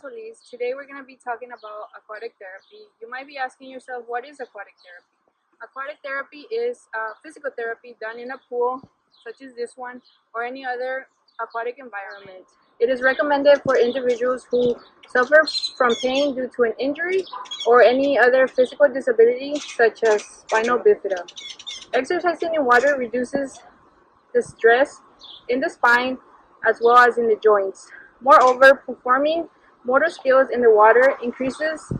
Solis. Today we're going to be talking about aquatic therapy. You might be asking yourself, what is aquatic therapy? Aquatic therapy is physical therapy done in a pool, such as this one, or any other aquatic environment. It is recommended for individuals who suffer from pain due to an injury or any other physical disability, such as spinal bifida. Exercising in water reduces the stress in the spine as well as in the joints. Moreover, performing motor skills in the water increases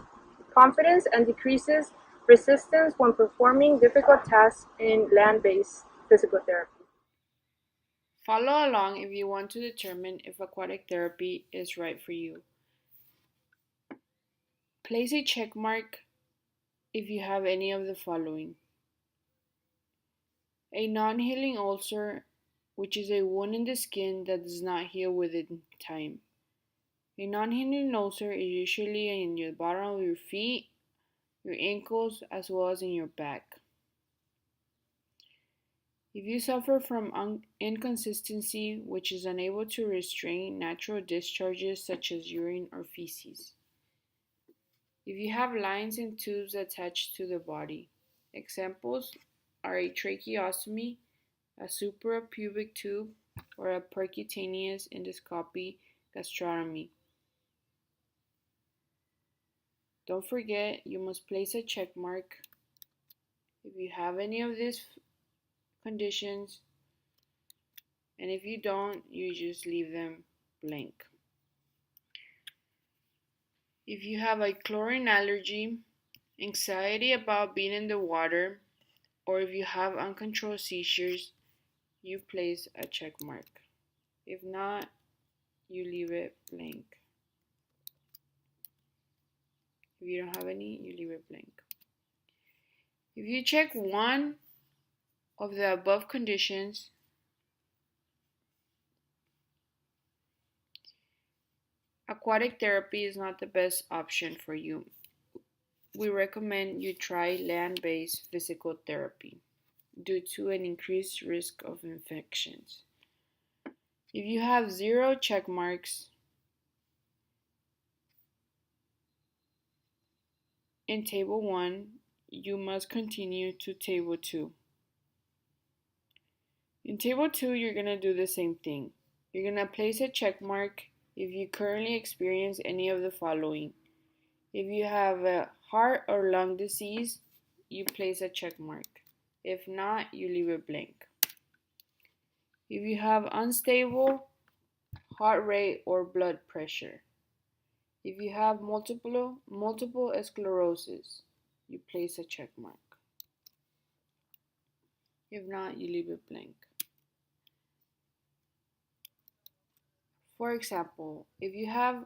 confidence and decreases resistance when performing difficult tasks in land-based physical therapy. Follow along if you want to determine if aquatic therapy is right for you. Place a check mark if you have any of the following: a non-healing ulcer, which is a wound in the skin that does not heal within time. A non-healing ulcer is usually in the bottom of your feet, your ankles, as well as in your back. If you suffer from inconsistency, which is unable to restrain natural discharges such as urine or feces. If you have lines and tubes attached to the body. Examples are a tracheostomy, a suprapubic tube, or a percutaneous endoscopy gastrotomy. Don't forget, you must place a check mark if you have any of these conditions, and if you don't, you just leave them blank. If you have a chlorine allergy, anxiety about being in the water, or if you have uncontrolled seizures, you place a check mark. If not, you leave it blank. If you don't have any, you leave it blank. If you check one of the above conditions, aquatic therapy is not the best option for you. We recommend you try land-based physical therapy due to an increased risk of infections. If you have 0 check marks in Table 1, you must continue to Table 2. In Table 2, you're going to do the same thing. You're going to place a check mark if you currently experience any of the following. If you have a heart or lung disease, you place a check mark. If not, you leave it blank. If you have unstable heart rate or blood pressure. If you have multiple sclerosis, you place a check mark. If not, you leave it blank. For example, if you have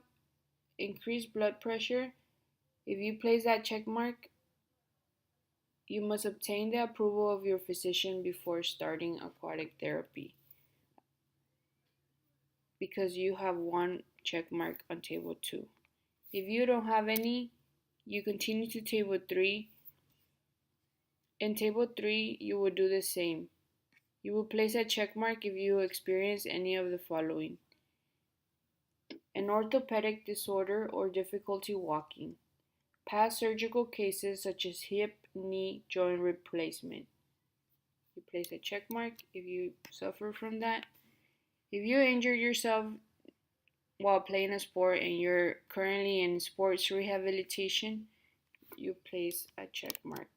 increased blood pressure, if you place that check mark, you must obtain the approval of your physician before starting aquatic therapy, because you have 1 check mark on Table 2. If you don't have any, you continue to Table 3. In Table 3, you will do the same. You will place a check mark if you experience any of the following: an orthopedic disorder or difficulty walking, past surgical cases such as hip, knee, joint replacement. You place a check mark if you suffer from that. If you injure yourself while playing a sport and you're currently in sports rehabilitation, you place a check mark.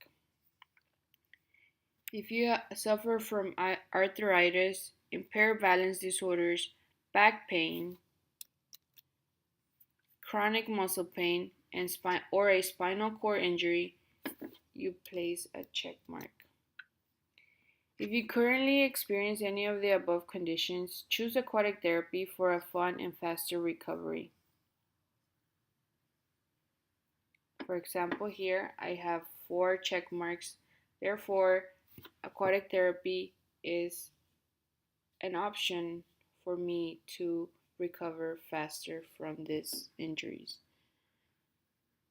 If you suffer from arthritis, impaired balance disorders, back pain, chronic muscle pain, and or a spinal cord injury, you place a check mark. If you currently experience any of the above conditions, choose aquatic therapy for a fun and faster recovery. For example, here I have 4 check marks. Therefore, aquatic therapy is an option for me to recover faster from these injuries.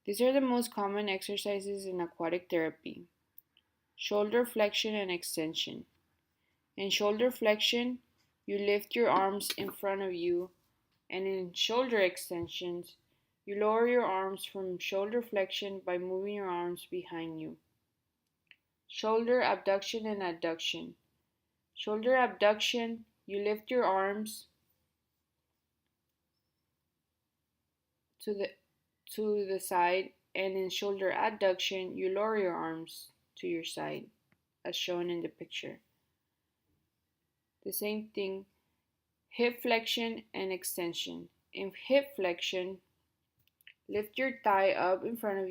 These are the most common exercises in aquatic therapy: shoulder flexion and extension. In shoulder flexion, you lift your arms in front of you, and in shoulder extensions, You lower your arms from shoulder flexion by moving your arms behind you. Shoulder abduction and adduction. Shoulder abduction, you lift your arms to the side, and in shoulder adduction, you lower your arms to your side, as shown in the picture. The same thing, hip flexion and extension. In hip flexion, lift your thigh up in front of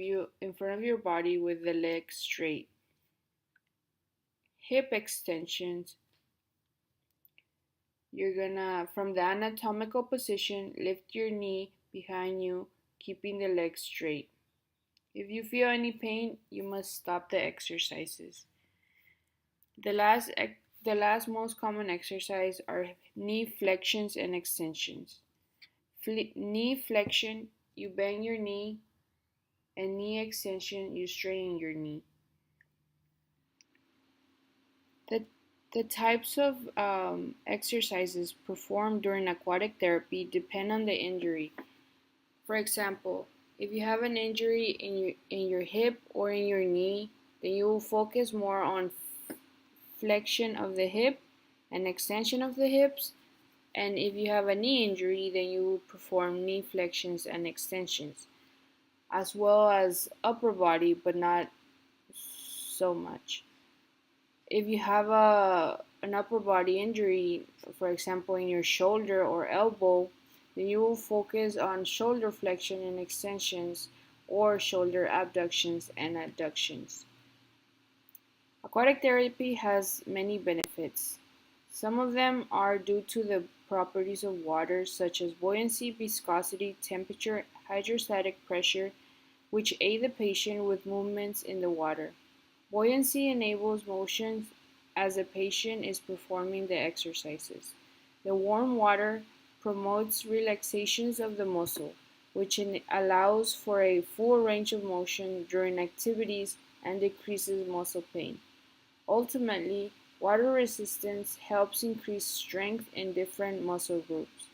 your body with the leg straight. Hip extensions, you're gonna, from the anatomical position, lift your knee behind you, keeping the leg straight. If you feel any pain, you must stop the exercises. The last most common exercise are knee flexions and extensions. Knee flexion, you bend your knee, and knee extension, you straighten your knee. The types of exercises performed during aquatic therapy depend on the injury. For example, if you have an injury in your hip or in your knee, then you will focus more on flexion of the hip and extension of the hips. And if you have a knee injury, then you will perform knee flexions and extensions, as well as upper body, but not so much. If you have an upper body injury, for example, in your shoulder or elbow, then you will focus on shoulder flexion and extensions or shoulder abductions and adductions. Aquatic therapy has many benefits. Some of them are due to the properties of water, such as buoyancy, viscosity, temperature, hydrostatic pressure, which aid the patient with movements in the water. Buoyancy enables motion as the patient is performing the exercises. The warm water promotes relaxations of the muscle, which allows for a full range of motion during activities and decreases muscle pain. Ultimately, water resistance helps increase strength in different muscle groups.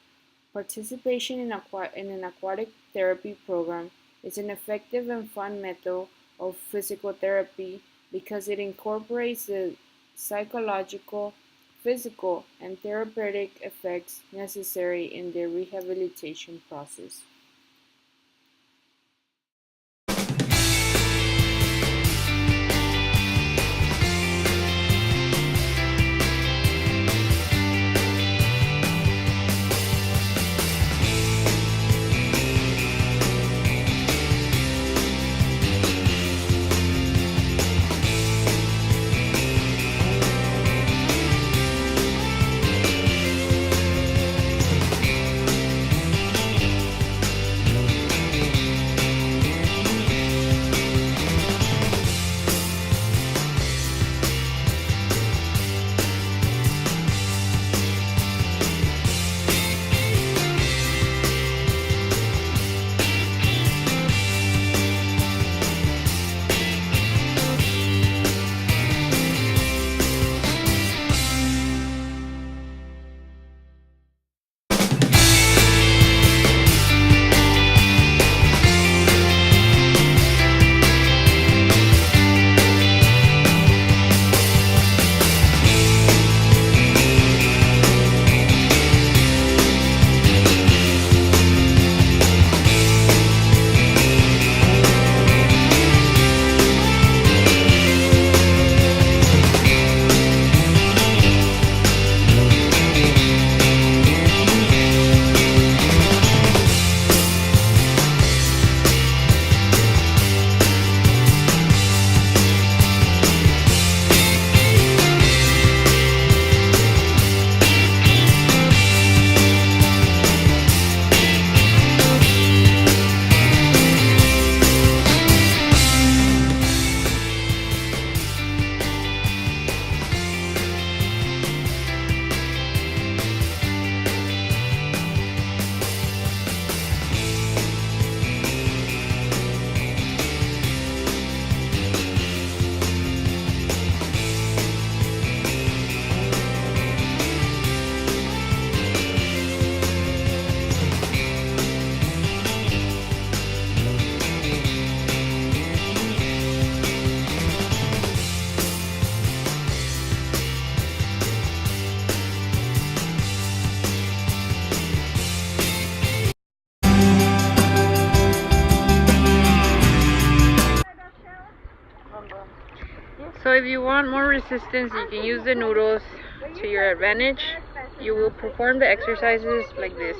Participation in an aquatic therapy program is an effective and fun method of physical therapy because it incorporates the psychological, physical, and therapeutic effects necessary in the rehabilitation process. So if you want more resistance, you can use the noodles to your advantage. You will perform the exercises like this.